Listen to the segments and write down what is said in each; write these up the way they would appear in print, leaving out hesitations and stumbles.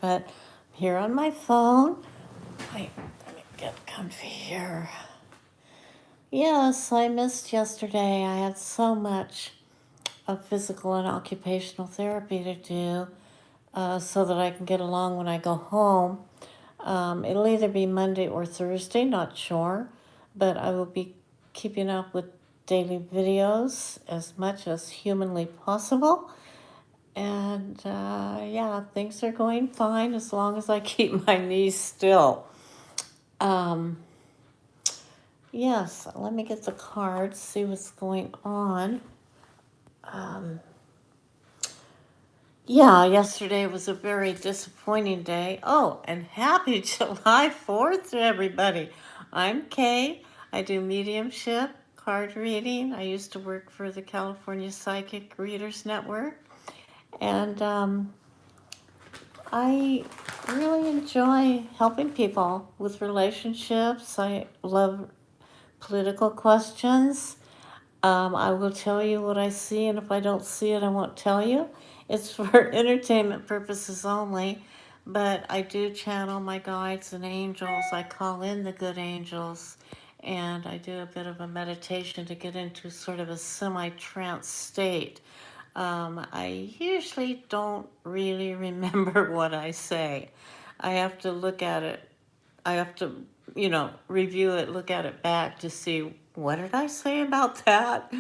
but here on my phone. Wait, let me get comfy here. Yes, I missed yesterday. I had so much of physical and occupational therapy to do so that I can get along when I go home. It'll either be Monday or Thursday, not sure, but I will be keeping up with daily videos as much as humanly possible. And yeah, things are going fine as long as I keep my knees still. Um, yes, let me get the cards, see what's going on. Um, yeah, yesterday was a very disappointing day. Oh, and happy July 4th to everybody. I'm Kay. I do mediumship, card reading. I used to work for the California Psychic Readers Network. And I really enjoy helping people with relationships. I love political questions. I will tell you what I see, and if I don't see it, I won't tell you. It's for entertainment purposes only, but I do channel my guides and angels. I call in the good angels, and I do a bit of a meditation to get into sort of a semi-trance state. I usually don't really remember what I say. I have to look at it. I have to, review it, look at it back to see what did I say about that.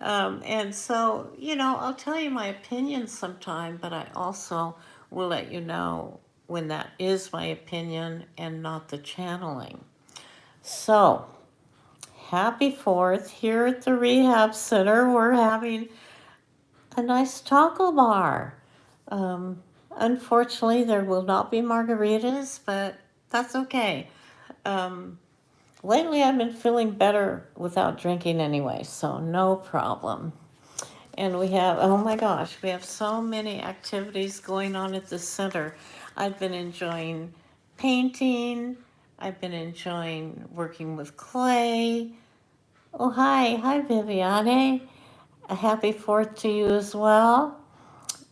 And so, I'll tell you my opinion sometime, but I also will let you know when that is my opinion and not the channeling. So, happy 4th. Here at the rehab center, we're having a nice taco bar. Um, Unfortunately, there will not be margaritas, but that's okay. Um, Lately, I've been feeling better without drinking anyway, so no problem. And we have, oh my gosh, we have so many activities going on at the center. I've been enjoying painting. I've been enjoying working with clay. Oh, hi, Viviane. A happy 4th to you as well.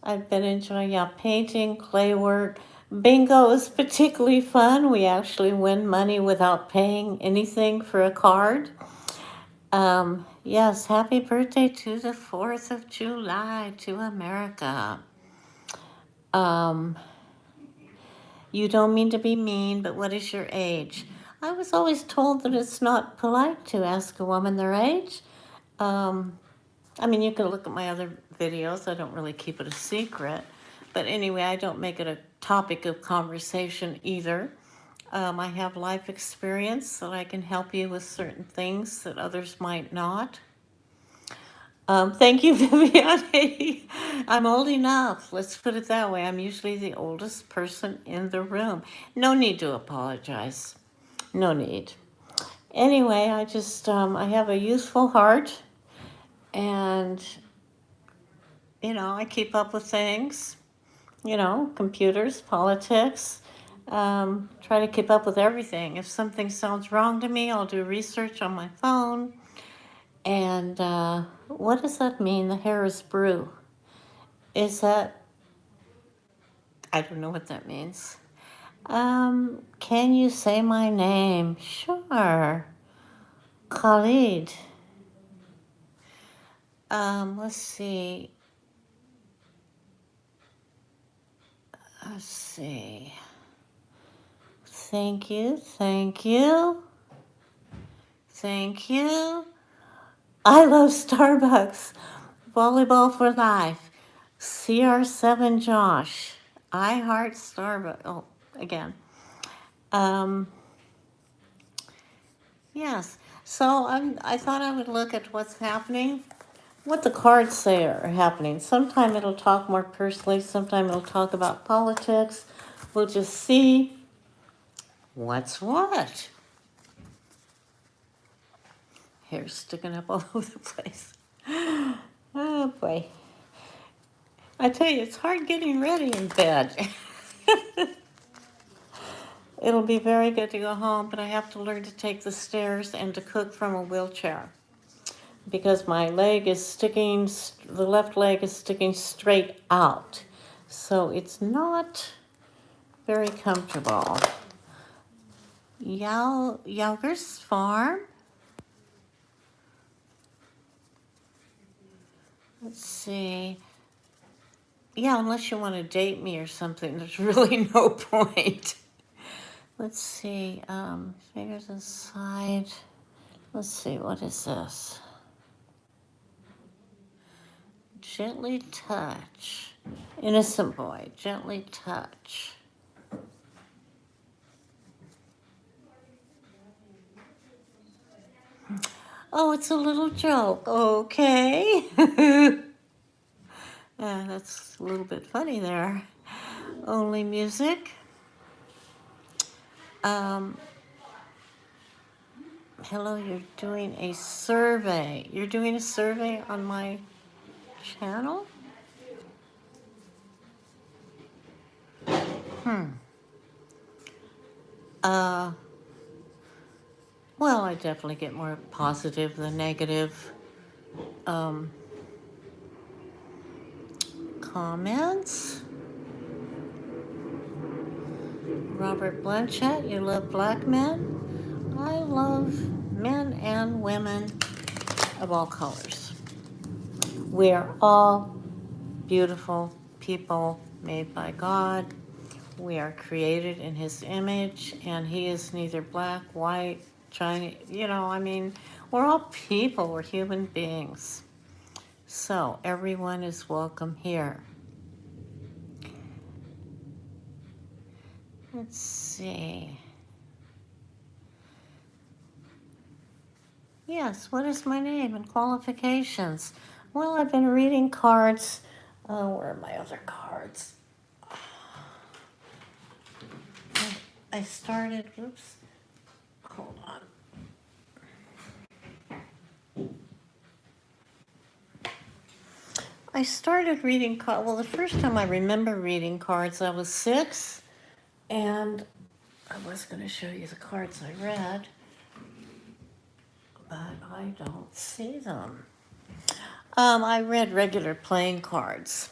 I've been enjoying, painting, clay work. Bingo is particularly fun. We actually win money without paying anything for a card. Yes, happy birthday to the 4th of July to America. Um, you don't mean to be mean, but what is your age? I was always told that it's not polite to ask a woman their age. You can look at my other videos. I don't really keep it a secret. But anyway, I don't make it a topic of conversation either. I have life experience that I can help you with certain things that others might not. Thank you, Viviane. I'm old enough. Let's put it that way. I'm usually the oldest person in the room. No need to apologize. No need. Anyway, I have a youthful heart, and, I keep up with things, computers, politics. Try to keep up with everything. If something sounds wrong to me, I'll do research on my phone. And what does that mean? The Harris brew. Is that, I don't know what that means. Can you say my name? Sure. Khalid. Let's see. Let's see. Thank you, thank you, thank you. I love Starbucks. Volleyball for life. CR7 Josh. I heart Starbucks. Oh, again. Yes. So I thought I would look at what's happening, what the cards say are happening. Sometime it'll talk more personally. Sometime it'll talk about politics. We'll just see what's what. Hair's sticking up all over the place. Oh boy. I tell you, it's hard getting ready in bed. It'll be very good to go home, but I have to learn to take the stairs and to cook from a wheelchair because my leg is sticking, the left leg is sticking straight out. So it's not very comfortable. Youngers Farm. Let's see. Yeah, unless you want to date me or something, there's really no point. Let's see. Fingers inside. Let's see. What is this? Gently touch. Innocent boy. Gently touch. Oh, it's a little joke. Okay. That's a little bit funny there. Only music. Hello, you're doing a survey. You're doing a survey on my channel? Uh, well, I definitely get more positive than negative comments. Robert Blanchett, you love black men? I love men and women of all colors. We are all beautiful people made by God. We are created in His image, and He is neither black, white, Chinese. We're all people, we're human beings. So everyone is welcome here. Let's see. Yes, what is my name and qualifications? Well, I've been reading cards. Where are my other cards? I started, hold on. I started reading cards. Well, the first time I remember reading cards, I was 6, and I was going to show you the cards I read, but I don't see them. I read regular playing cards,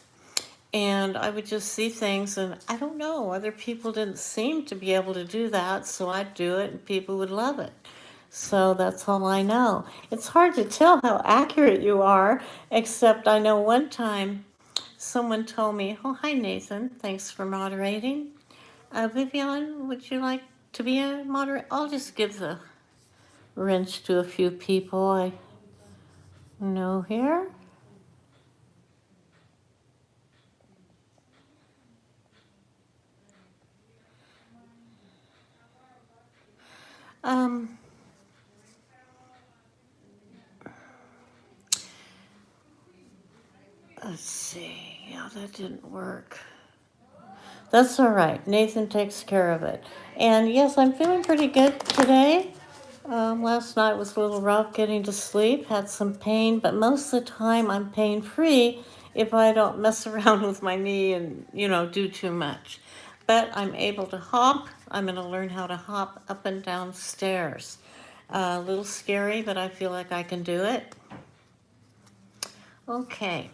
and I would just see things, and I don't know, other people didn't seem to be able to do that, so I'd do it, and people would love it. So that's all I know. It's hard to tell how accurate you are, except I know one time someone told me, oh, hi, Nathan, thanks for moderating. Vivian, would you like to be a moderator? I'll just give the wrench to a few people I know here. Let's see. Yeah, that didn't work. That's all right. Nathan takes care of it. And yes, I'm feeling pretty good today. Last night was a little rough getting to sleep, had some pain, but most of the time I'm pain free if I don't mess around with my knee and, do too much. But I'm able to hop. I'm going to learn how to hop up and down stairs. A little scary, but I feel like I can do it. Okay.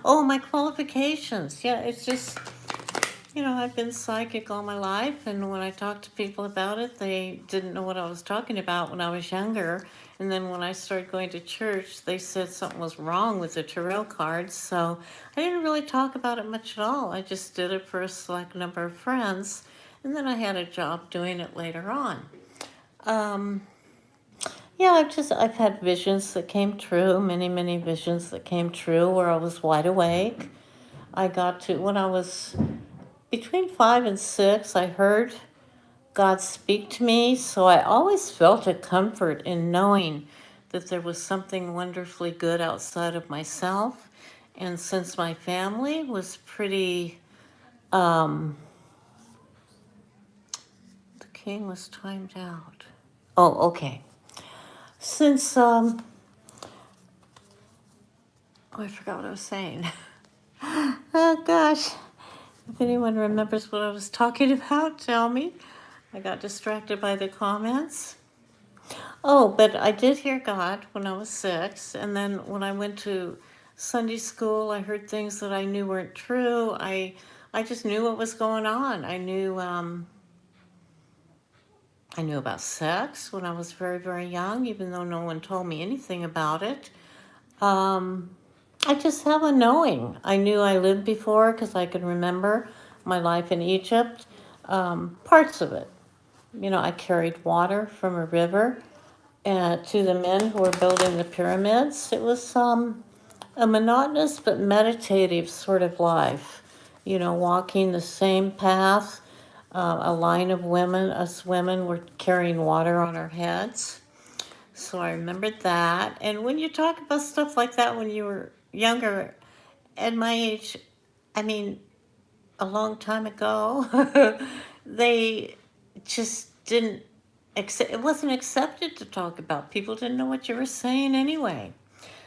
Oh, my qualifications. Yeah, it's just, I've been psychic all my life, and when I talked to people about it, they didn't know what I was talking about when I was younger. And then when I started going to church, they said something was wrong with the tarot cards, so I didn't really talk about it much at all. I just did it for a select number of friends, and then I had a job doing it later on. Yeah, I've had visions that came true, many, many visions that came true where I was wide awake. When I was between 5 and 6, I heard God speak to me, so I always felt a comfort in knowing that there was something wonderfully good outside of myself. And since my family was pretty, the king was timed out. Oh, okay. Since, I forgot what I was saying. Oh, gosh. If anyone remembers what I was talking about, tell me. I got distracted by the comments. Oh, but I did hear God when I was 6, and then when I went to Sunday school, I heard things that I knew weren't true. I I just knew what was going on. I knew about sex when I was very, very young, even though no one told me anything about it. Um, I just have a knowing. I knew I lived before because I could remember my life in Egypt, parts of it. You know, I carried water from a river to the men who were building the pyramids. It was a monotonous but meditative sort of life. You know, walking the same path. A line of women, us women, were carrying water on our heads. So I remembered that. And when you talk about stuff like that when you were younger, at my age, I mean, a long time ago, they just didn't accept, it wasn't accepted to talk about. People didn't know what you were saying anyway.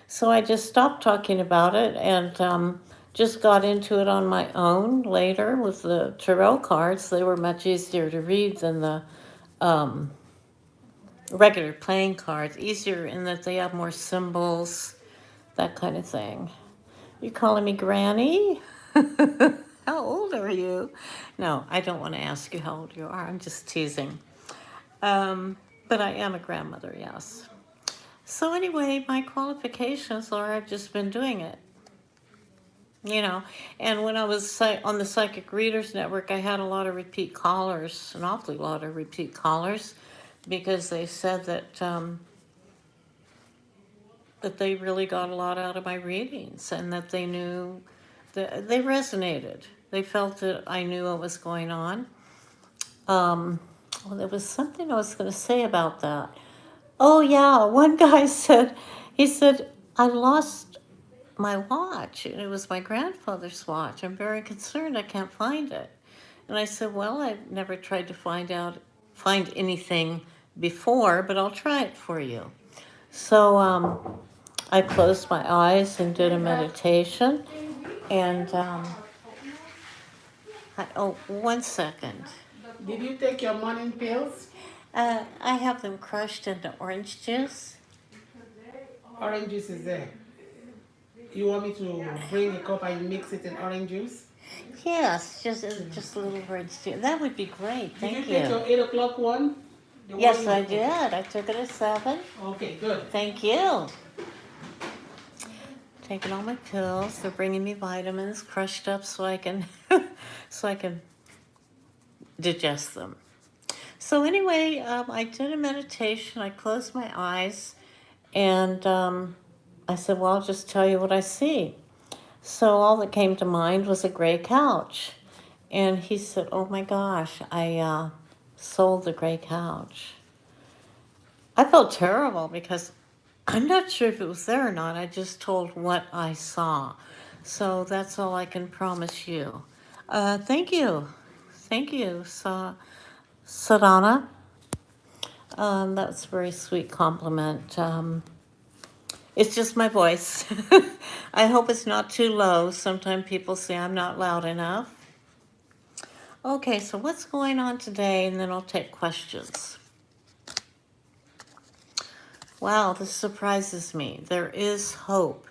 So I just stopped talking about it and just got into it on my own later with the tarot cards. They were much easier to read than the um, regular playing cards. Easier in that they have more symbols, that kind of thing. You calling me Granny? How old are you? No, I don't want to ask you how old you are. I'm just teasing. But I am a grandmother, yes. So anyway, my qualifications are I've just been doing it, you know. And when I was on the Psychic Readers Network, I had a lot of repeat callers, an awfully lot of repeat callers, because they said that they really got a lot out of my readings and that they knew that they resonated. They felt that I knew what was going on. Well, there was something I was going to say about that. Oh, yeah, one guy said, he said, I lost my watch, and it was my grandfather's watch. I'm very concerned I can't find it. And I said, well, I've never tried to find anything before, but I'll try it for you. So I closed my eyes and did a meditation. And, oh, 1 second. Did you take your morning pills? I have them crushed into orange juice. Orange juice is there. You want me to bring a cup and mix it in orange juice? Yes, just a little orange juice. That would be great. Thank Did you take your 8 o'clock one? Yes, I did. I took it at 7. Okay, good. Thank you. Taking all my pills. They're bringing me vitamins crushed up so I can so I can digest them. So anyway, I did a meditation. I closed my eyes, and I said, "Well, I'll just tell you what I see." So all that came to mind was a gray couch, and he said, "Oh my gosh, I sold the gray couch." I felt terrible because I'm not sure if it was there or not. I just told what I saw. So that's all I can promise you. Thank you. Thank you, Sadhana. That's a very sweet compliment. It's just my voice. I hope it's not too low. Sometimes people say I'm not loud enough. Okay, so what's going on today? And then I'll take questions. Wow, this surprises me. There is hope.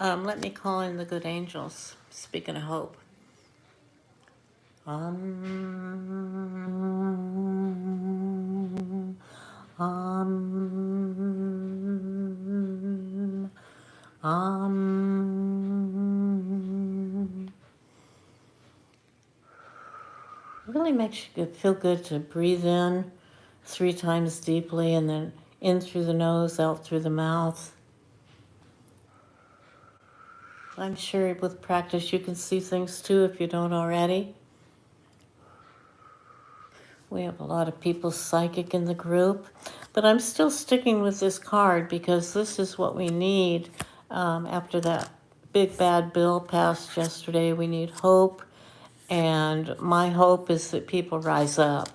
Let me call in the good angels. Speaking of hope. Really makes you feel good to breathe in 3 times deeply and then in through the nose, out through the mouth. I'm sure with practice you can see things too if you don't already. We have a lot of people psychic in the group, but I'm still sticking with this card because this is what we need after that big bad bill passed yesterday. We need hope, and my hope is that people rise up.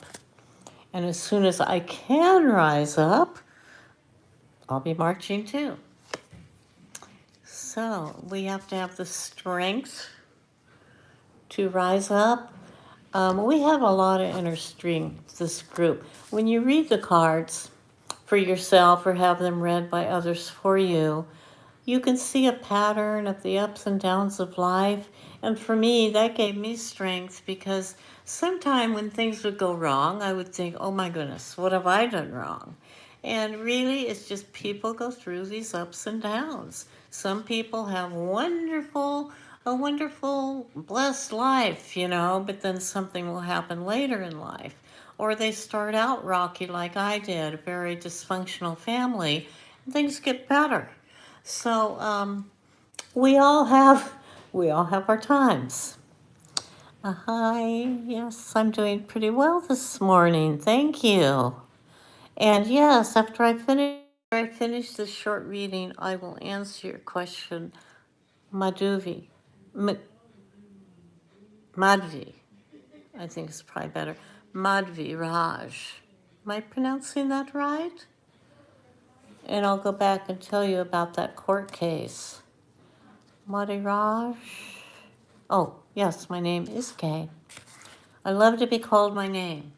And as soon as I can rise up, I'll be marching too. So we have to have the strength to rise up. We have a lot of inner strength, this group. When you read the cards for yourself or have them read by others for you, you can see a pattern of the ups and downs of life. And for me, that gave me strength because sometime when things would go wrong, I would think, oh my goodness, what have I done wrong? And really, it's just people go through these ups and downs. Some people have a wonderful, blessed life, but then something will happen later in life. Or they start out rocky like I did, a very dysfunctional family, and things get better. So we all have our times. Hi, yes, I'm doing pretty well this morning. Thank you. And yes, after I finish this short reading, I will answer your question, Madhuvi, M- Madhvi. I think it's probably better. Madhvi Raj. Am I pronouncing that right? And I'll go back and tell you about that court case. Madhvi Raj. Oh, yes, my name is Kay. I love to be called my name.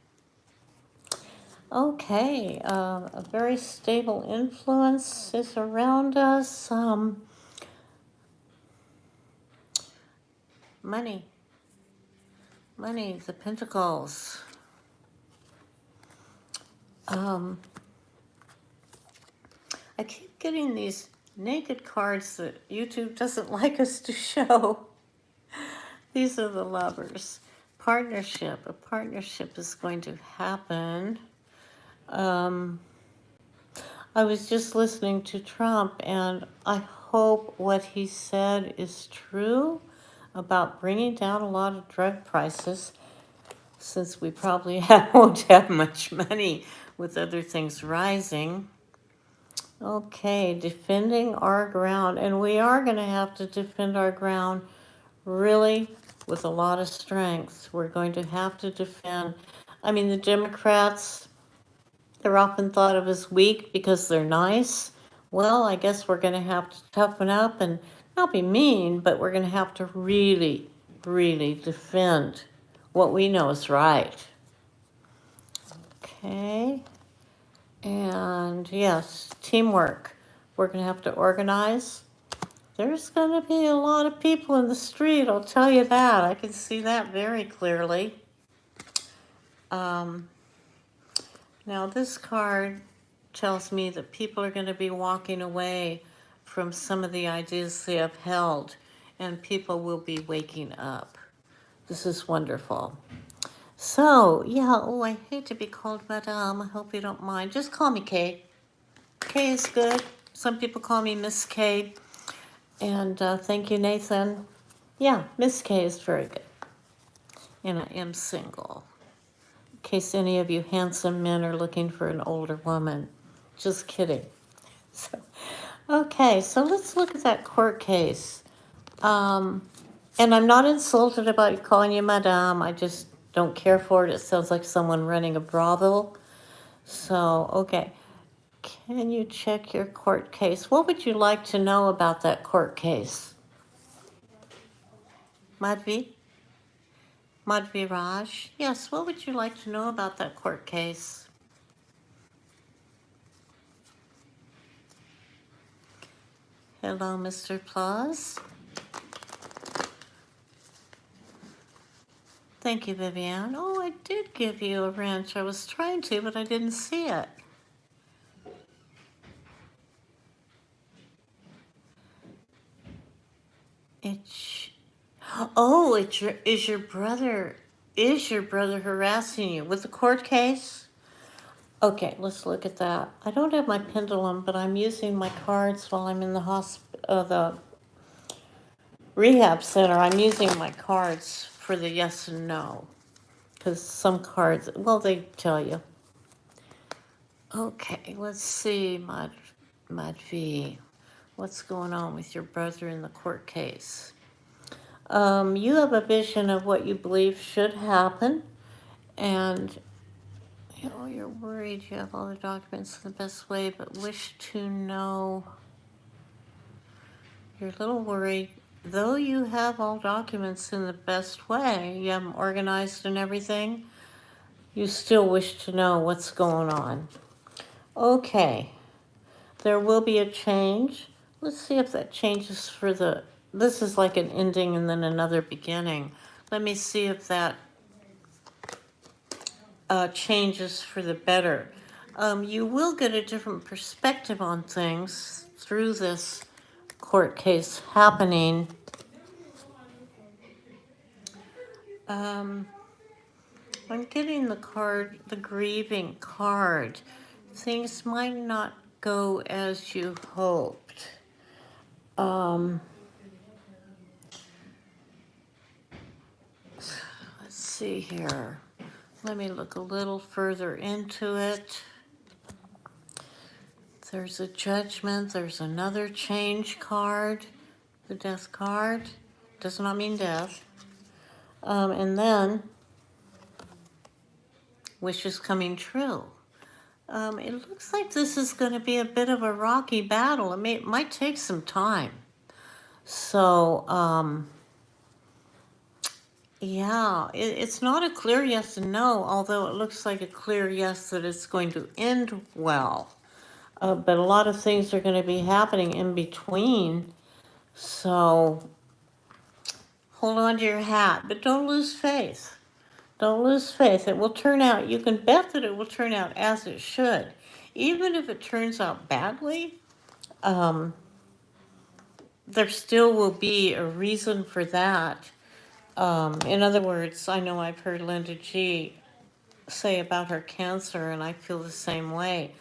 Okay, a very stable influence is around us. Money, the pentacles. I keep getting these naked cards that YouTube doesn't like us to show. These are the lovers. Partnership. A partnership is going to happen. I was just listening to Trump, and I hope what he said is true about bringing down a lot of drug prices, since we probably won't have much money with other things rising. Okay, defending our ground. And we are going to have to defend our ground really with a lot of strength. We're going to have to defend. I mean, the Democrats, they're often thought of as weak because they're nice. Well, I guess we're going to have to toughen up and not be mean, but we're going to have to really, really defend what we know is right. Okay. And yes, teamwork. We're going to have to organize. There's going to be a lot of people in the street, I'll tell you that. I can see that very clearly. Now, this card tells me that people are going to be walking away from some of the ideas they have held, and people will be waking up. This is wonderful. So, yeah, I hate to be called Madame. I hope you don't mind. Just call me Kay. Kay is good. Some people call me Miss Kay. And thank you, Nathan. Yeah, Miss Kay is very good. And I am single. In case any of you handsome men are looking for an older woman. Just kidding. So, okay, so let's look at that court case. And I'm not insulted about calling you Madame. I just don't care for it. It sounds like someone running a brothel. So, okay. Can you check your court case? What would you like to know about that court case? Madhvi? Madhvi Raj? Yes, what would you like to know about that court case? Hello, Mr. Plus. Thank you, Vivian. Oh, I did give you a wrench. I was trying to, but I didn't see it. Is your brother harassing you with the court case? Okay, let's look at that. I don't have my pendulum, but I'm using my cards while I'm in the rehab center. I'm using my cards for the yes and no, because some cards, well, they tell you. Okay, let's see, Madhvi. What's going on with your brother in the court case? You have a vision of what you believe should happen, and you're worried you have all the documents in the best way, but wish to know. You're a little worried. Though you have all documents in the best way, you have them organized and everything, you still wish to know what's going on. Okay, there will be a change. Let's see if that changes for the. This is like an ending and then another beginning. Let me see if that changes for the better. You will get a different perspective on things through this court case happening. Um, I'm getting the card, the grieving card. Things might not go as you hoped. Let's see here. Let me look a little further into it. There's a judgment. There's another change card. The death card does not mean death. And then wishes coming true. It looks like this is going to be a bit of a rocky battle. It might take some time. So, yeah, it's not a clear yes and no, although it looks like a clear yes that it's going to end well. But a lot of things are going to be happening in between. So hold on to your hat, but don't lose faith. Don't lose faith. It will turn out, you can bet that it will turn out as it should. Even if it turns out badly, there still will be a reason for that. In other words, I know I've heard Linda G say about her cancer, and I feel the same way.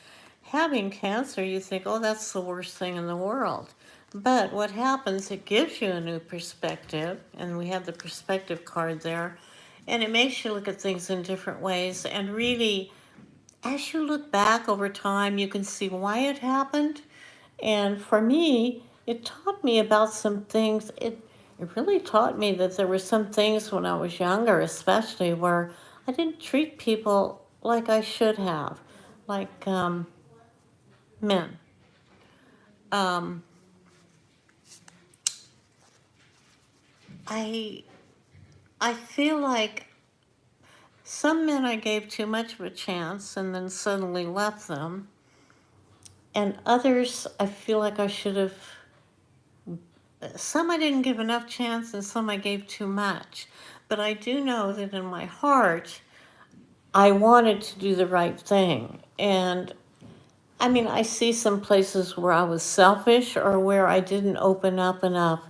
Having cancer, you think, oh, that's the worst thing in the world. But what happens, it gives you a new perspective, and we have the perspective card there, and it makes you look at things in different ways. And really, as you look back over time, you can see why it happened. And for me, it taught me about some things. It really taught me that there were some things when I was younger, especially, where I didn't treat people like I should have, like men. Um, I I feel like some men I gave too much of a chance and then suddenly left them, and others I feel like I should have. Some I didn't give enough chance, and some I gave too much. But I do know that in my heart, I wanted to do the right thing. And I mean, I see some places where I was selfish or where I didn't open up enough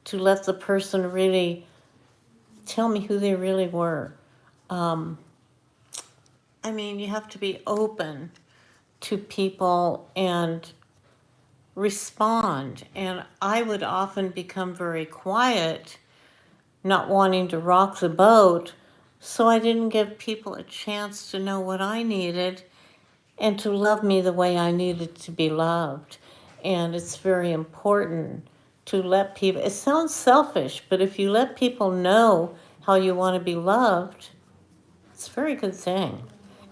to let the person really tell me who they really were. Um, I mean, you have to be open to people and respond. And I would often become very quiet, not wanting to rock the boat, so I didn't give people a chance to know what I needed and to love me the way I needed to be loved. And it's very important to let people, it sounds selfish, but if you let people know how you want to be loved, it's a very good thing.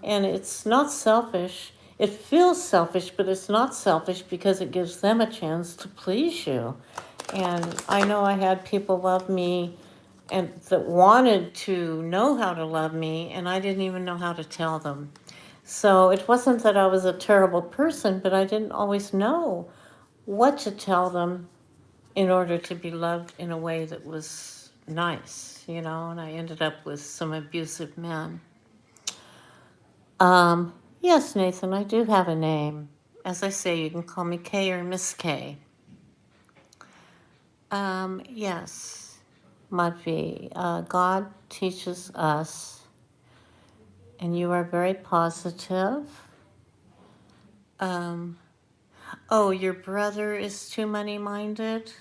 And it's not selfish. It feels selfish, but it's not selfish because it gives them a chance to please you. And I know I had people love me and that wanted to know how to love me, and I didn't even know how to tell them. So it wasn't that I was a terrible person, but I didn't always know what to tell them in order to be loved in a way that was nice, and I ended up with some abusive men. Yes, Nathan, I do have a name. As I say, you can call me Kay or Miss K. Yes, Madhvi, God teaches us, and you are very positive. Oh, your brother is too money-minded?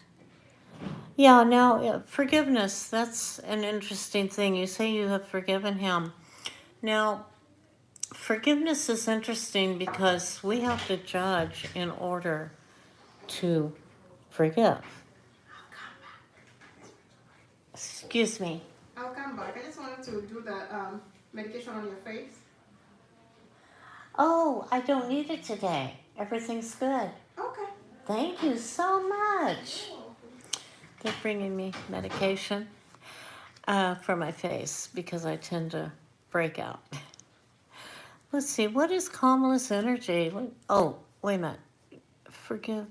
Yeah, now, forgiveness, that's an interesting thing. You say you have forgiven him. Now, forgiveness is interesting because we have to judge in order to forgive. Excuse me. I'll come back. I just wanted to do the medication on your face. Oh, I don't need it today. Everything's good. Okay. Thank you so much. They're bringing me medication for my face because I tend to break out. Let's see, what is Kamala's energy? Oh, wait a minute. Forgive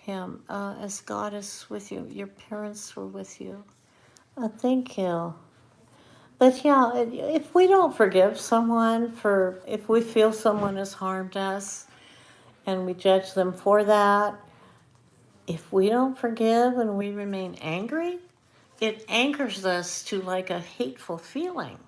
him as God is with you. Your parents were with you. Thank you. But yeah, if we don't forgive someone if we feel someone has harmed us and we judge them for that, if we don't forgive and we remain angry, it anchors us to like a hateful feeling.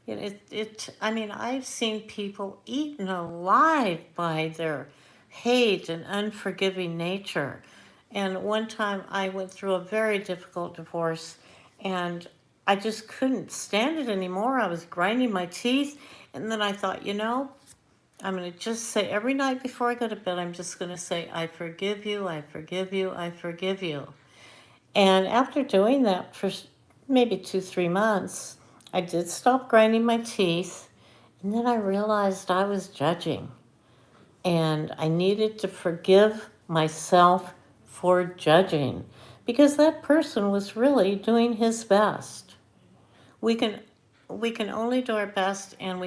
I mean, I've seen people eaten alive by their hate and unforgiving nature. And one time I went through a very difficult divorce and I just couldn't stand it anymore. I was grinding my teeth. And then I thought, I'm going to just say every night before I go to bed, I'm just going to say, I forgive you, I forgive you, I forgive you. And after doing that for maybe 2, 3 months, I did stop grinding my teeth. And then I realized I was judging. And I needed to forgive myself for judging because that person was really doing his best. We can only do our best, and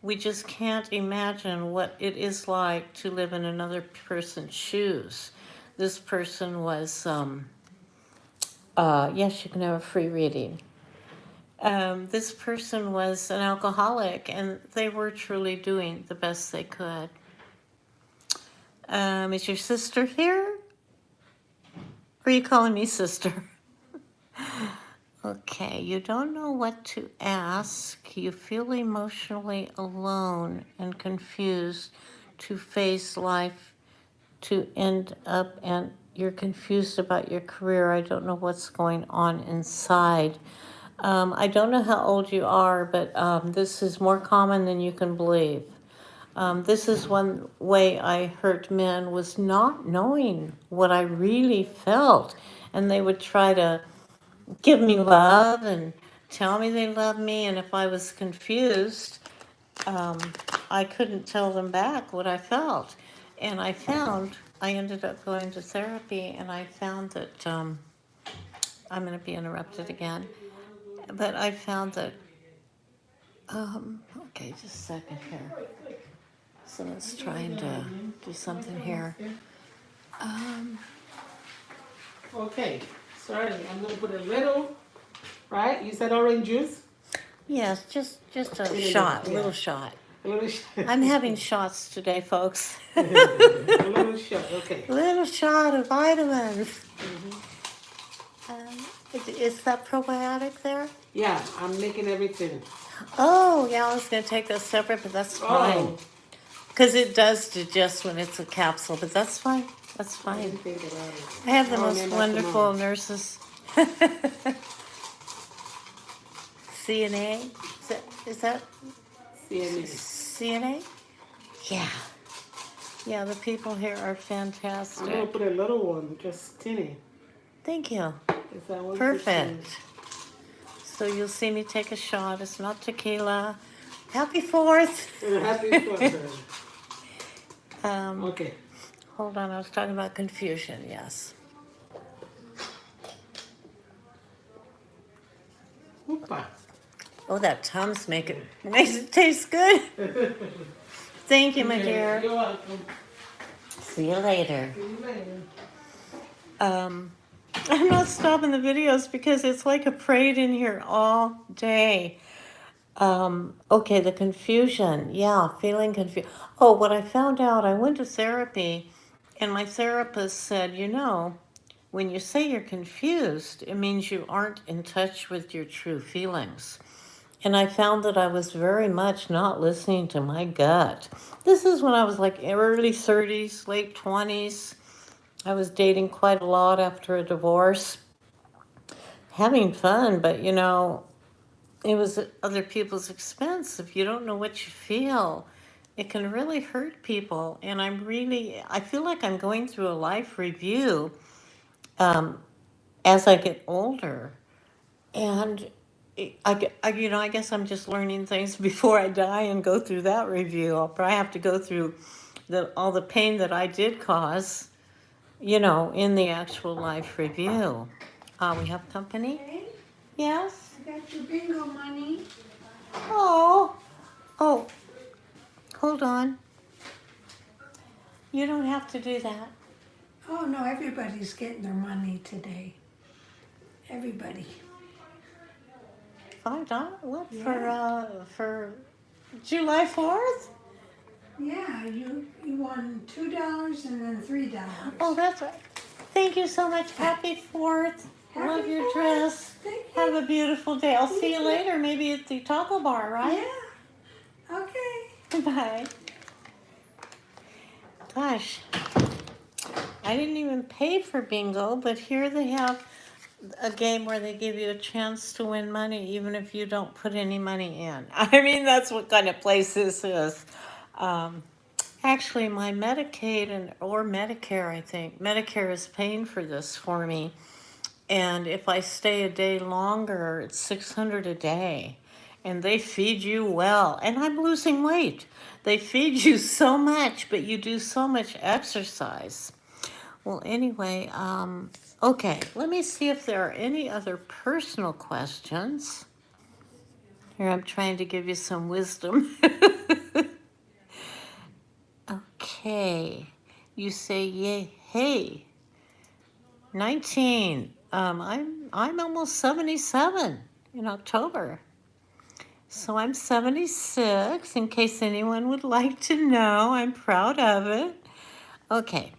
we just can't imagine what it is like to live in another person's shoes. This person was, yes, you can have a free reading. This person was an alcoholic, and they were truly doing the best they could. Is your sister here? Or are you calling me sister? Okay, you don't know what to ask. You feel emotionally alone and confused to face life, to end up, and you're confused about your career. I don't know what's going on inside. I don't know how old you are, but this is more common than you can believe. This is one way I hurt men, was not knowing what I really felt. And they would try to give me love and tell me they love me. And if I was confused, I couldn't tell them back what I felt. And I ended up going to therapy, and I found that, I'm going to be interrupted again, but I found that, okay, just a second here. Someone's trying to do something here. Okay, sorry, I'm gonna put a little, right? You said orange juice? Yes, just a Yeah, shot, a yeah. little shot. A little I'm having shots today, folks. a little shot, okay. A little shot of vitamins. Is that probiotic there? Yeah, I'm making everything. Oh, yeah, I was going to take those separate, but that's fine. Oh, Because it does digest when it's a capsule, but that's fine. That's I fine. didn't think about it. I have the I'll most remember wonderful tomorrow. nurses. CNA? Is that CNA. CNA? Yeah. Yeah, the people here are I'm gonna fantastic. put a little one, just tinny. Thank you. If I want to Perfect. So you'll see me take a shot. It's not tequila. Happy 4th. Happy birthday. Okay. Hold on, I was talking about confusion, yes. Oopa. Oh, that Tums makes it taste good. Thank you, my dear. You're welcome. See you later. See you later. I'm not stopping the videos because it's like a parade in here all day. Okay, the confusion. Yeah, feeling confused. Oh, what I found out, I went to therapy and my therapist said, when you say you're confused, it means you aren't in touch with your true feelings. And I found that I was very much not listening to my gut. This is when I was like early 30s, late 20s. I was dating quite a lot after a divorce, having fun, but it was at other people's expense. If you don't know what you feel, it can really hurt people. And I feel like I'm going through a life review as I get older. And I guess I'm just learning things before I die and go through that review. I'll probably have to go through all the pain that I did cause, in the actual life review. We have company? Hey, Yes? I got your bingo money. Oh, hold on. You don't have to do that. Oh no, everybody's getting their money today. Everybody. $5? What Yeah. for July 4th? Yeah, you won $2 and then $3. Oh, that's right. Thank you so much. Happy 4th. Happy Love your Fourth. dress. Thank Have you. a beautiful day. I'll see You you too. later, maybe at the taco bar, right? Yeah. Okay. Bye. Gosh, I didn't even pay for bingo, but here they have a game where they give you a chance to win money even if you don't put any money in. I mean, that's what kind of place this is. Um, Actually, my Medicaid or Medicare, I think Medicare is paying for this for me. And if I stay a day longer, it's 600 a day. And they feed you well. And I'm losing weight. They feed you so much, but you do so much exercise. Well, anyway, okay, let me see if there are any other personal questions. Here, I'm trying to give you some wisdom. Okay, you say yay, hey, 19. I'm almost 77 in October. So I'm 76, in case anyone would like to know. I'm proud of it. Okay.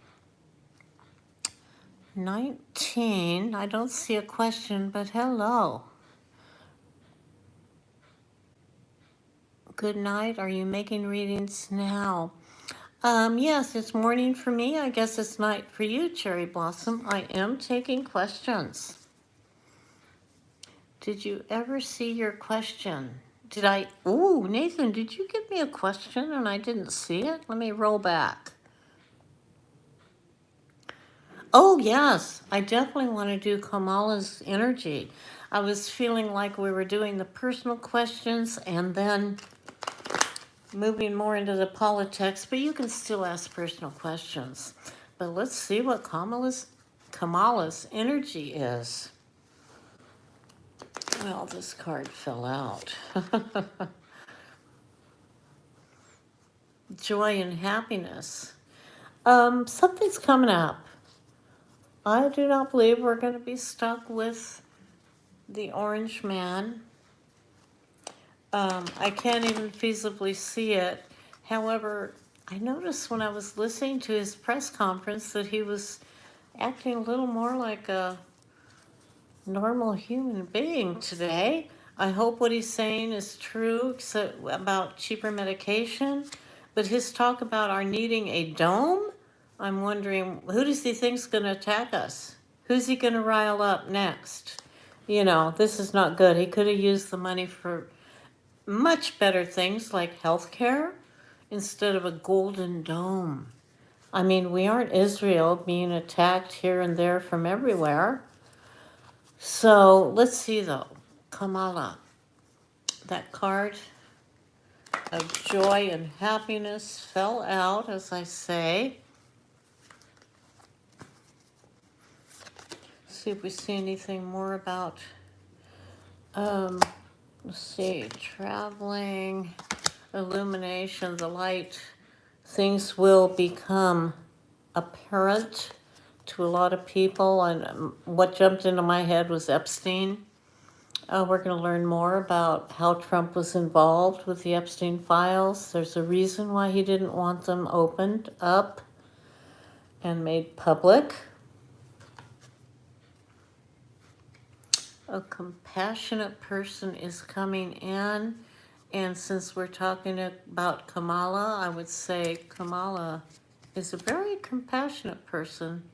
19. I don't see a question, but hello. Good night. Are you making readings now? Yes, it's morning for me. I guess it's night for you, Cherry Blossom. I am taking questions. Did you ever see your question? Ooh, Nathan, did you give me a question and I didn't see it? Let me roll back. Oh, yes, I definitely want to do Kamala's energy. I was feeling like we were doing the personal questions and then moving more into the politics, but you can still ask personal questions. But let's see what Kamala's energy is. Well, this card fell out. Joy and happiness. Something's coming up. I do not believe we're going to be stuck with the orange man. I can't even feasibly see it. However, I noticed when I was listening to his press conference that he was acting a little more like a normal human being today. I hope what he's saying is true except about cheaper medication. But his talk about our needing a dome, I'm wondering who does he think's going to attack us? Who's he going to rile up next? You know, this is not good. He could have used the money for much better things like health care instead of a golden dome. I mean, we aren't Israel being attacked here and there from everywhere. So let's see though. Kamala, that card of joy and happiness fell out, as I say. See if we see anything more about, let's see, traveling, illumination, the light. Things will become apparent to a lot of people. And what jumped into my head was Epstein. We're going to learn more about how Trump was involved with the Epstein files. There's a reason why he didn't want them opened up and made public. A compassionate person is coming in. And since we're talking about Kamala, I would say Kamala is a very compassionate person,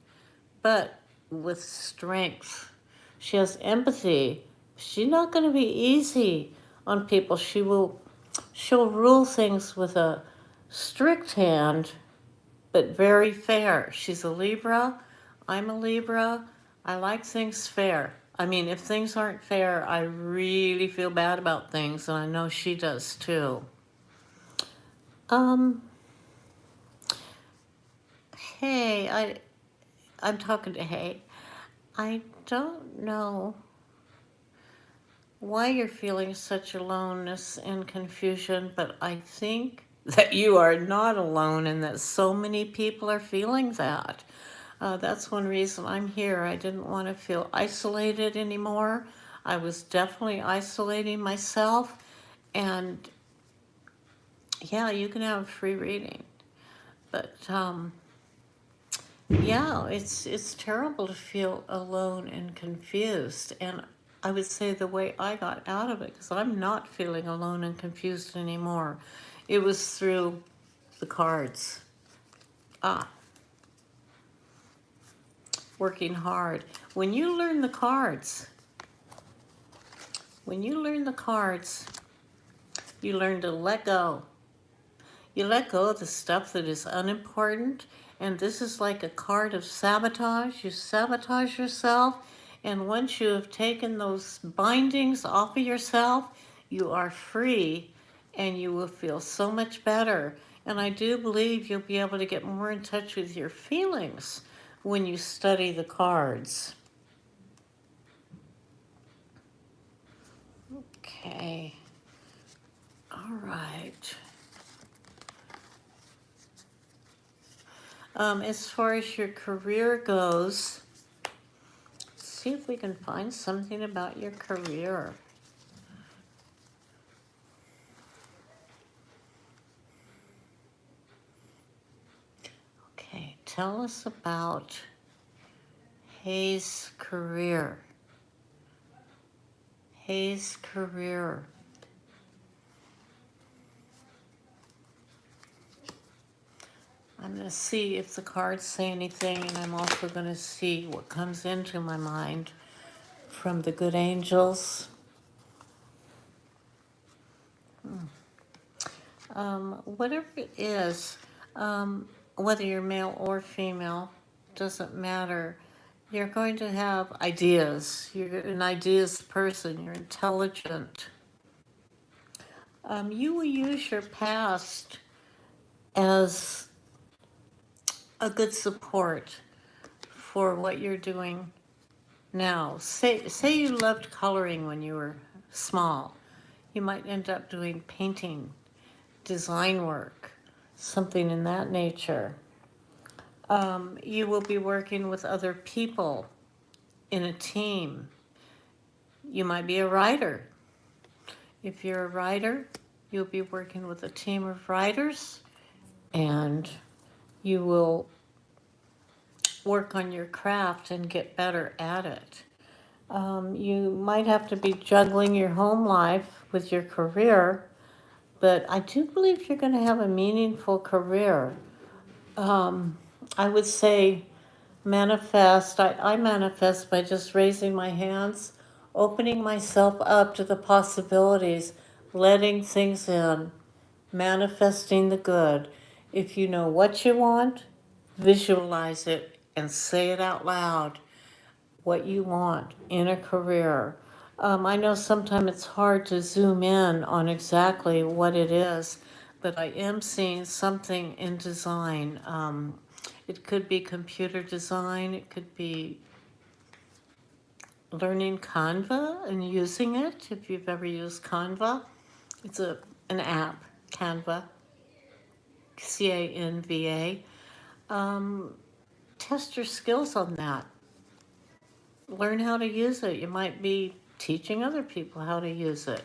but with strength. She has empathy. She's not going to be easy on people. She'll rule things with a strict hand, but very fair. She's a Libra. I'm a Libra. I like things fair. I mean, if things aren't fair, I really feel bad about things, and I know she does too. Um, hey, I'm talking to Hey. I don't know why you're feeling such aloneness and confusion, but I think that you are not alone and that so many people are feeling that. That's one reason I'm here. I didn't want to feel isolated anymore. I was definitely isolating myself. And yeah, you can have free reading. But yeah, it's terrible to feel alone and confused. And I would say the way I got out of it, because I'm not feeling alone and confused anymore, it was through the cards. Ah, working hard. When you learn the cards, when you learn the cards, you learn to let go. You let go of the stuff that is unimportant, and this is like a card of sabotage. You sabotage yourself, and once you have taken those bindings off of yourself, you are free, and you will feel so much better. And I do believe you'll be able to get more in touch with your feelings when you study the cards. Okay. All right. As far as your career goes, see if we can find something about your career. Okay, tell us about Hayes' career. Hayes' career. I'm going to see if the cards say anything, and I'm also going to see what comes into my mind from the good angels. Whatever it is, whether you're male or female, doesn't matter. You're going to have ideas. You're an ideas person. You're intelligent. You will use your past as a good support for what you're doing now. Say you loved coloring when you were small. You might end up doing painting, design work, something in that nature. You will be working with other people in a team. You might be a writer. If you're a writer, you'll be working with a team of writers, and you will work on your craft and get better at it. You might have to be juggling your home life with your career, but I do believe you're going to have a meaningful career. I would say manifest. I manifest by just raising my hands, opening myself up to the possibilities, letting things in, manifesting the good. If you know what you want, visualize it and say it out loud, what you want in a career. I know sometimes it's hard to zoom in on exactly what it is, but I am seeing something in design. It could be computer design, it could be learning Canva and using it, if you've ever used Canva. It's an app, Canva, Canva. Test your skills on that. Learn how to use it. You might be teaching other people how to use it,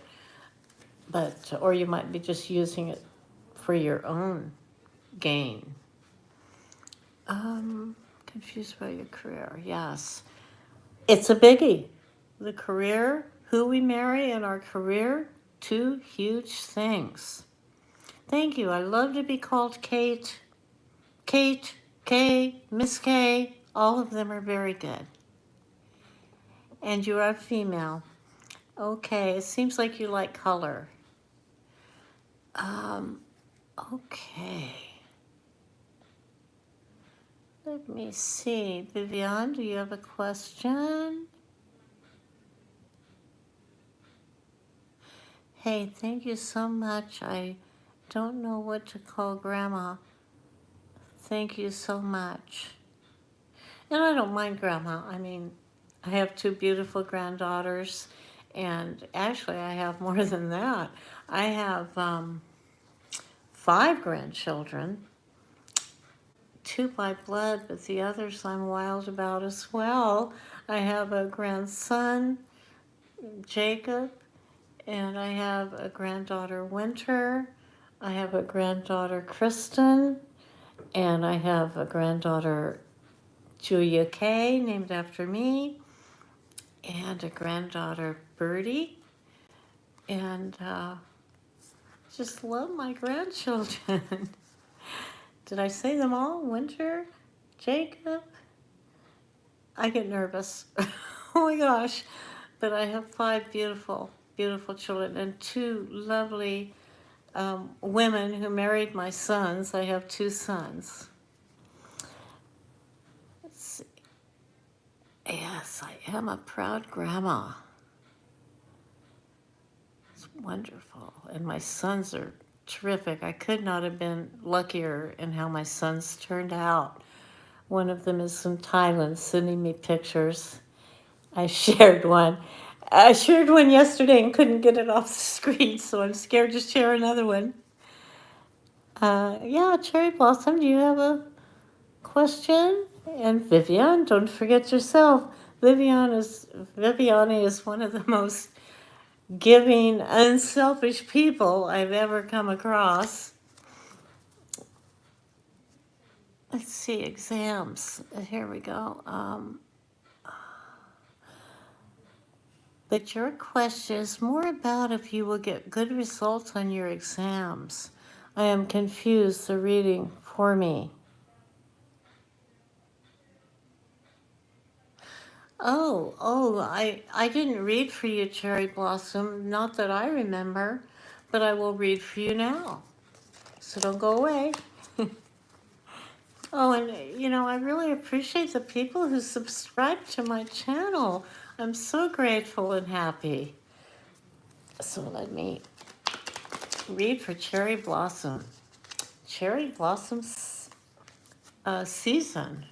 or you might be just using it for your own gain. Confused by your career. Yes, it's a biggie. The career, who we marry, and our career, two huge things. Thank you. I love to be called Kate. Kate, Kay, Miss K. All of them are very good. And you are female. Okay, it seems like you like color. Okay. Let me see. Vivian, do you have a question? Hey, thank you so much. I don't know what to call Grandma. Thank you so much. And I don't mind Grandma. I mean, I have two beautiful granddaughters, and actually I have more than that. I have 5 grandchildren, two by blood, but the others I'm wild about as well. I have a grandson, Jacob, and I have a granddaughter, Winter. I have a granddaughter, Kristen, and I have a granddaughter, Julia Kay, named after me, and a granddaughter, Birdie, and just love my grandchildren. Did I say them all? Winter, Jacob. I get nervous. Oh my gosh. But I have 5 beautiful, beautiful children and 2 lovely women who married my sons. I have 2 sons. Let's see. Yes, I am a proud grandma. It's wonderful. And my sons are terrific. I could not have been luckier in how my sons turned out. One of them is in Thailand sending me pictures. I shared one. I shared one yesterday and couldn't get it off the screen, so I'm scared to share another one. Yeah, Cherry Blossom, do you have a question? And Vivian, don't forget yourself. Viviane is one of the most giving, unselfish people I've ever come across. Let's see, exams. Here we go. But your question is more about if you will get good results on your exams. I am confused, the reading for me. I didn't read for you, Cherry Blossom, not that I remember, but I will read for you now. So don't go away. Oh, and I really appreciate the people who subscribe to my channel. I'm so grateful and happy. So let me read for Cherry Blossom. Cherry Blossom's season.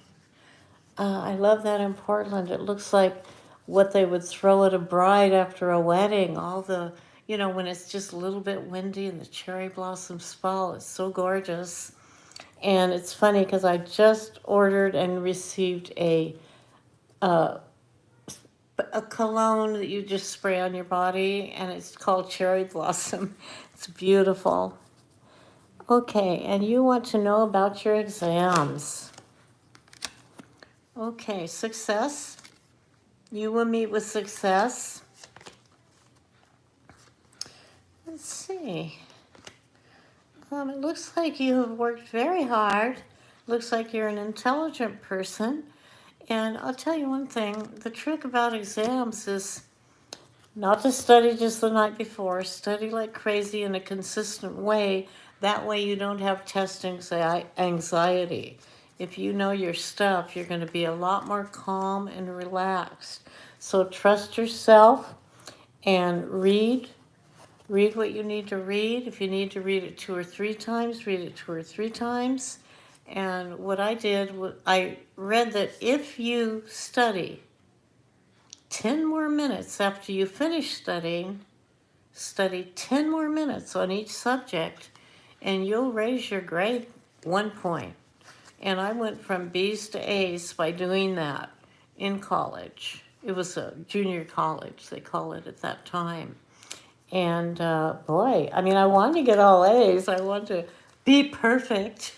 I love that in Portland. It looks like what they would throw at a bride after a wedding. All the, when it's just a little bit windy and the cherry blossoms fall. It's so gorgeous. And it's funny because I just ordered and received a cologne that you just spray on your body, and it's called Cherry Blossom. It's beautiful. Okay, and you want to know about your exams. Okay, success. You will meet with success. Let's see. It looks like you have worked very hard. Looks like you're an intelligent person. And I'll tell you one thing, the trick about exams is not to study just the night before. Study like crazy in a consistent way. That way you don't have test anxiety. If you know your stuff, you're going to be a lot more calm and relaxed. So trust yourself and read. Read what you need to read. If you need to read it 2 or 3 times, read it 2 or 3 times. And what I did was I read that if you study 10 more minutes after you finish studying, study 10 more minutes on each subject, and you'll raise your grade 1 point. And I went from B's to A's by doing that in college. It was a junior college, they call it at that time. And boy, I wanted to get all A's. I wanted to be perfect.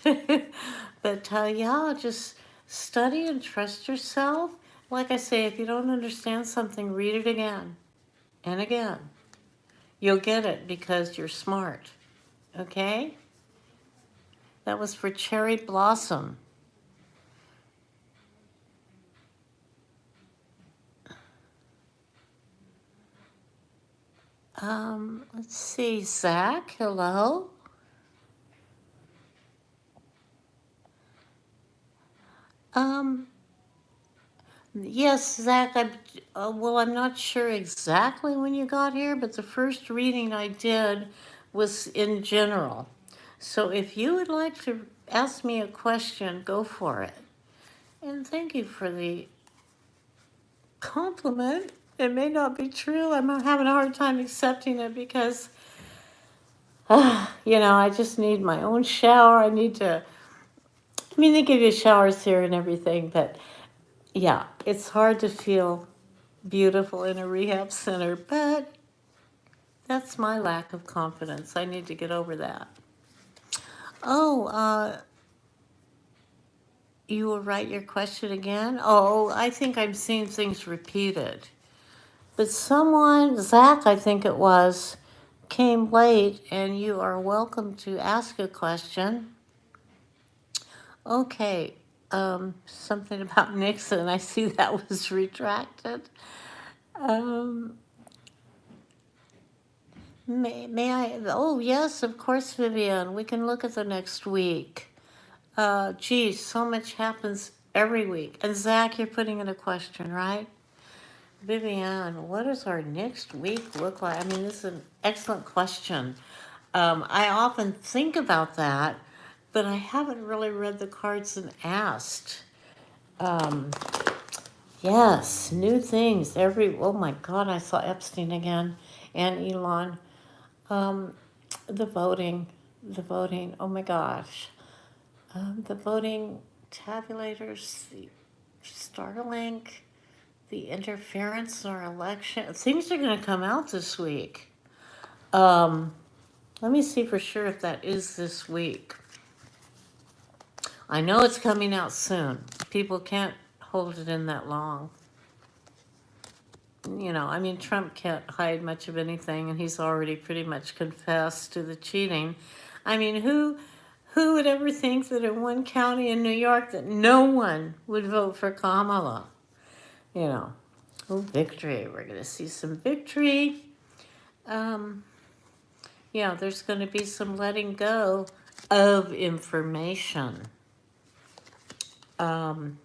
But yeah, just study and trust yourself. Like I say, if you don't understand something, read it again and again. You'll get it because you're smart. Okay? That was for Cherry Blossom. Let's see, Zach, hello. Yes, Zach, I'm not sure exactly when you got here, but the first reading I did was in general. So if you would like to ask me a question, go for it. And thank you for the compliment. It may not be true. I'm having a hard time accepting it because, I just need my own shower. I need to I mean, they give you showers here and everything, but yeah, it's hard to feel beautiful in a rehab center, but that's my lack of confidence. I need to get over that. Oh, you will write your question again? Oh, I think I'm seeing things repeated. But someone, Zach, I think it was, came late, and you are welcome to ask a question. Okay, something about Nixon. I see that was retracted. Um, may I? Oh, yes, of course, Vivian. We can look at the next week. Geez, so much happens every week. And Zach, you're putting in a question, right? Vivian, what does our next week look like? I mean, this is an excellent question. I often think about that, but I haven't really read the cards and asked. Um, yes, new things oh my God, I saw Epstein again and Elon. Um, the voting, oh my gosh. The voting tabulators, the Starlink, the interference in our election. Things are going to come out this week. Let me see for sure if that is this week. I know it's coming out soon. People can't hold it in that long. You know, I mean, Trump can't hide much of anything, and he's already pretty much confessed to the cheating. I mean, who would ever think that in one county in New York that no one would vote for Kamala? You know, oh, victory. We're going to see some victory. Yeah, there's going to be some letting go of information. Um,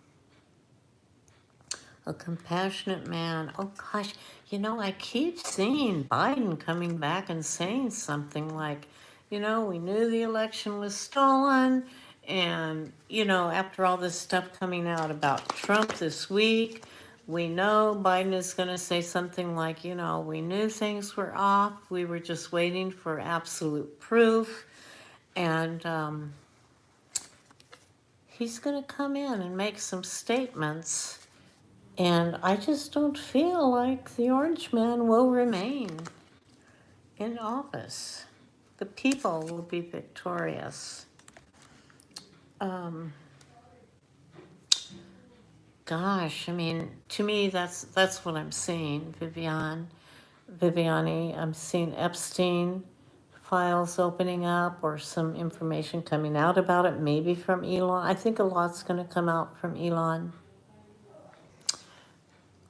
a compassionate man. Oh gosh, you know, I keep seeing Biden coming back and saying something like, you know, we knew the election was stolen. And, you know, after all this stuff coming out about Trump this week, we know Biden is going to say something like, you know, we knew things were off. We were just waiting for absolute proof. And he's going to come in and make some statements. And I just don't feel like the Orange Man will remain in office. The people will be victorious. Gosh, I mean, to me, that's what I'm seeing, Viviani. I'm seeing Epstein files opening up or some information coming out about it, maybe from Elon. I think a lot's going to come out from Elon.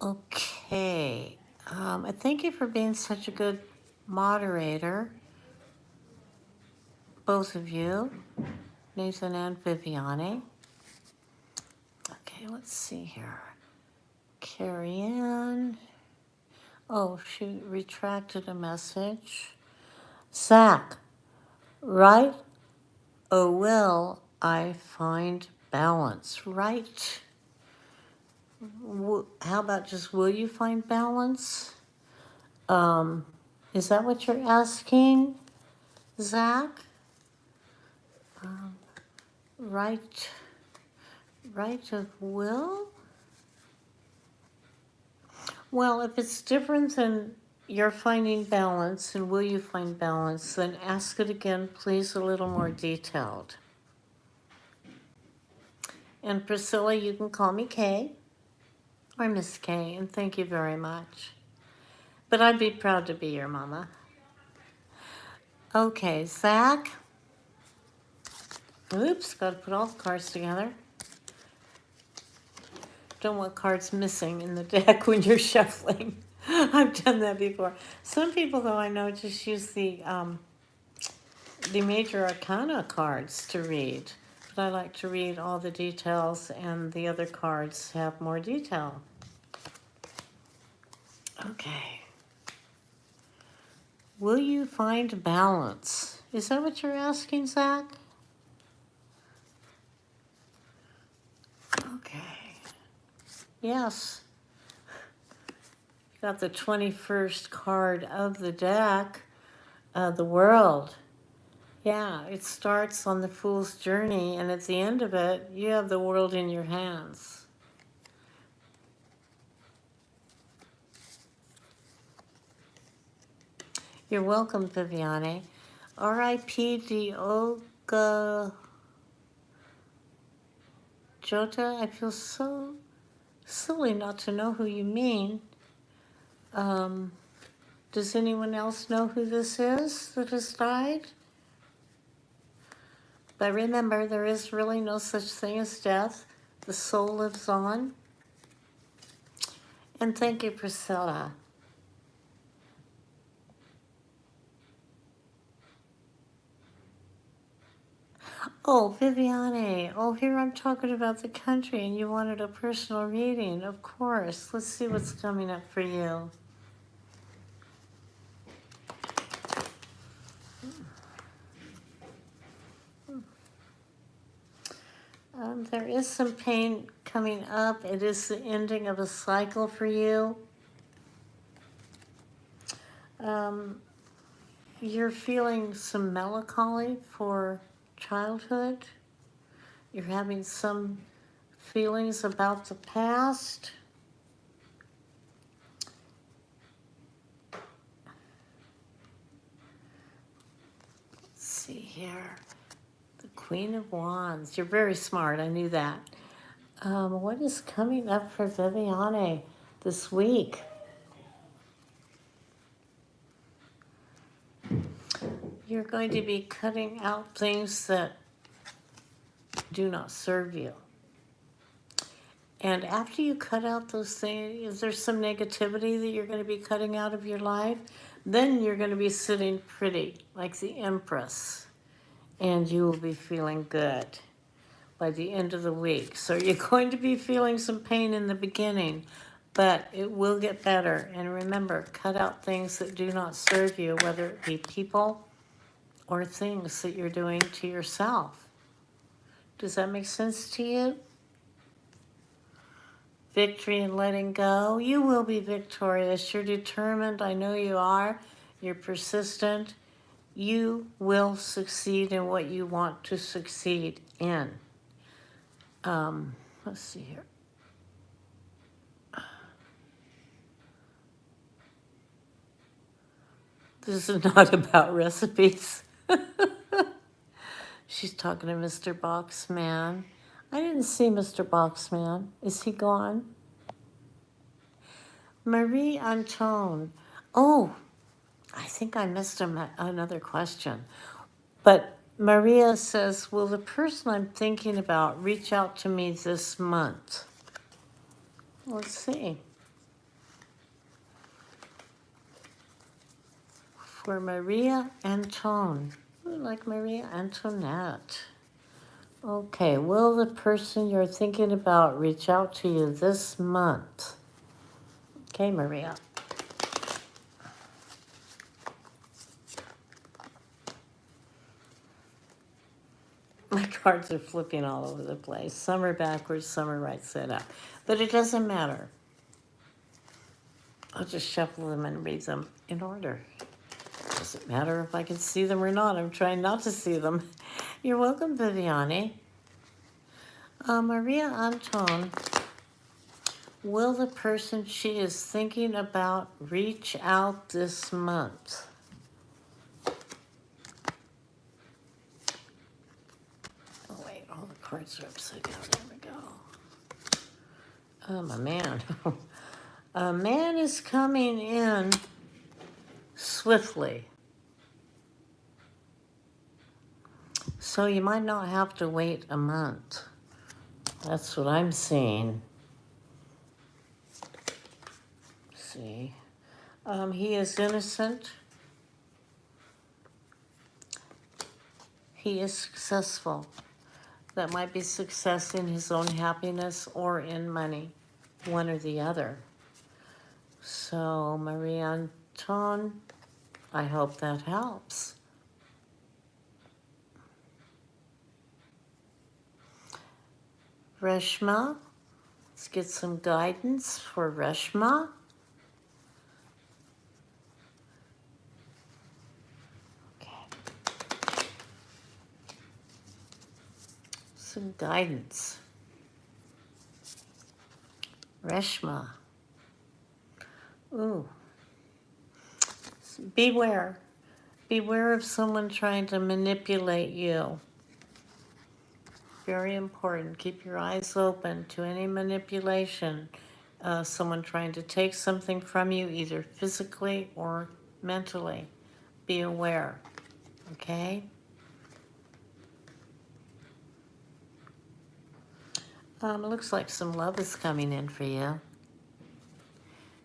Okay. I thank you for being such a good moderator, both of you, Nathan and Viviani. Okay, let's see here. Carrie Ann. Oh, she retracted a message. Zach, right? Oh, will I find balance? Right? How about just will you find balance? Is that what you're asking, Zach? Right of will? Well, if it's different than you're finding balance and will you find balance, then ask it again, please, a little more detailed. And Priscilla, you can call me Kay or Miss Kay, and thank you very much. But I'd be proud to be your mama. Okay, Zach. Oops, got to put all the cards together. Don't want cards missing in the deck when you're shuffling. I've done that before. Some people, though, I know just use the major arcana cards to read. But I like to read all the details, and the other cards have more detail. Okay. Will you find balance? Is that what you're asking, Zach? Okay. Yes. Got the 21st card of the deck, the world. Yeah, it starts on the fool's journey, and at the end of it, you have the world in your hands. You're welcome, Viviane. R.I.P. Dioga Jota. I feel so silly not to know who you mean. Does anyone else know who this is that has died? But remember, there is really no such thing as death. The soul lives on. And thank you, Priscilla. Oh, Viviane. Oh, here I'm talking about the country, and you wanted a personal reading. Of course. Let's see what's coming up for you. There is some pain coming up. It is the ending of a cycle for you. You're feeling some melancholy for childhood. You're having some feelings about the past. Let's see here. The Queen of Wands. You're very smart. I knew that. What is coming up for Viviane this week? You're going to be cutting out things that do not serve you. And after you cut out those things, if there's some negativity that you're going to be cutting out of your life, then you're going to be sitting pretty, like the Empress, and you will be feeling good by the end of the week. So you're going to be feeling some pain in the beginning, but it will get better. And remember, cut out things that do not serve you, whether it be people or things that you're doing to yourself. Does that make sense to you? Victory and letting go. You will be victorious. You're determined. I know you are. You're persistent. You will succeed in what you want to succeed in. Let's see here. This is not about recipes. She's talking to Mr. Boxman. I didn't see Mr. Boxman. Is he gone? Marie Antone. Oh, I think I missed another question. But Maria says, will the person I'm thinking about reach out to me this month? Let's see. For Maria Antone. Ooh, like Maria Antoinette. Okay, will the person you're thinking about reach out to you this month? Okay, Maria. My cards are flipping all over the place. Some are backwards, some are right side up. But it doesn't matter. I'll just shuffle them and read them in order. Doesn't matter if I can see them or not. I'm trying not to see them. You're welcome, Viviane. Maria Anton, will the person she is thinking about reach out this month? Oh, wait, all the cards are upside down. There we go. A man. A man is coming in swiftly. So you might not have to wait a month. That's what I'm seeing. See. He is innocent. He is successful. That might be success in his own happiness or in money, one or the other. So, Marie Anton, I hope that helps. Reshma, let's get some guidance for Reshma. Okay. some guidance. Reshma. Ooh. Beware. Beware of someone trying to manipulate you. Very important. Keep your eyes open to any manipulation. Someone trying to take something from you, either physically or mentally. Be aware. Okay? It looks like some love is coming in for you.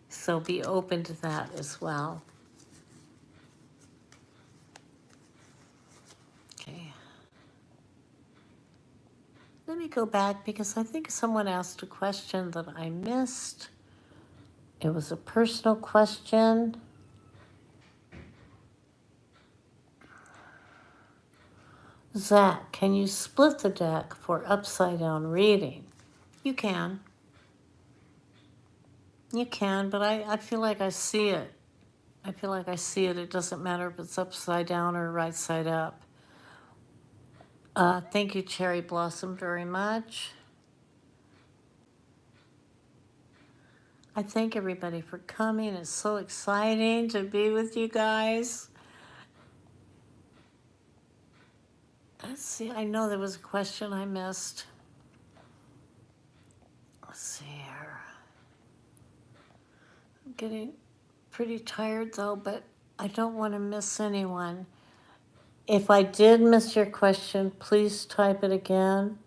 So be open to that as well. Okay. Let me go back because I think someone asked a question that I missed. It was a personal question. Zach, can you split the deck for upside down reading? You can. You can, but I feel like I see it. I feel like I see it. It doesn't matter if it's upside down or right side up. Thank you, Cherry Blossom, very much. I thank everybody for coming. It's so exciting to be with you guys. Let's see, I know there was a question I missed. Let's see here. I'm getting pretty tired though, but I don't want to miss anyone. If I did miss your question, please type it again.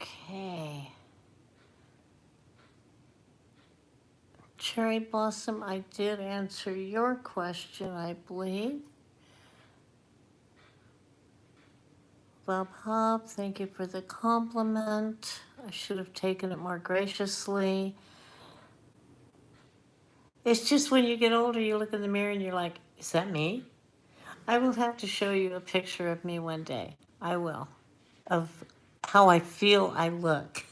Okay. Cherry Blossom, I did answer your question, I believe. Bob Hop, thank you for the compliment. I should have taken it more graciously. It's just when you get older, you look in the mirror and you're like, is that me? I will have to show you a picture of me one day. I will. Of how I feel I look.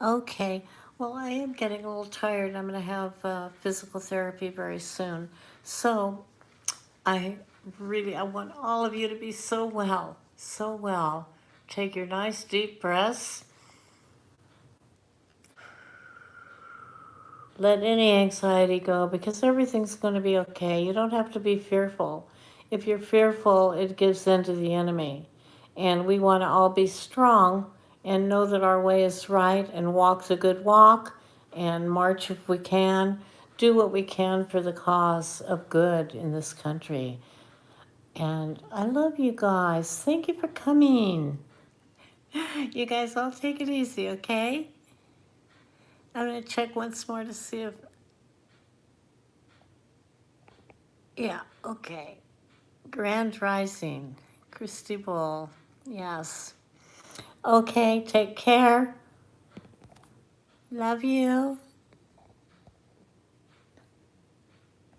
Okay. Well, I am getting a little tired. I'm going to have physical therapy very soon. So I want all of you to be so well, so well. Take your nice deep breaths. Let any anxiety go because everything's going to be okay. You don't have to be fearful. If you're fearful, it gives in to the enemy. And we want to all be strong and know that our way is right and walk the good walk and march if we can. Do what we can for the cause of good in this country. And I love you guys. Thank you for coming. You guys all take it easy, okay? I'm going to check once more to see if... Yeah, okay. Grand Rising. Christy Bull. Yes. Okay, take care. Love you.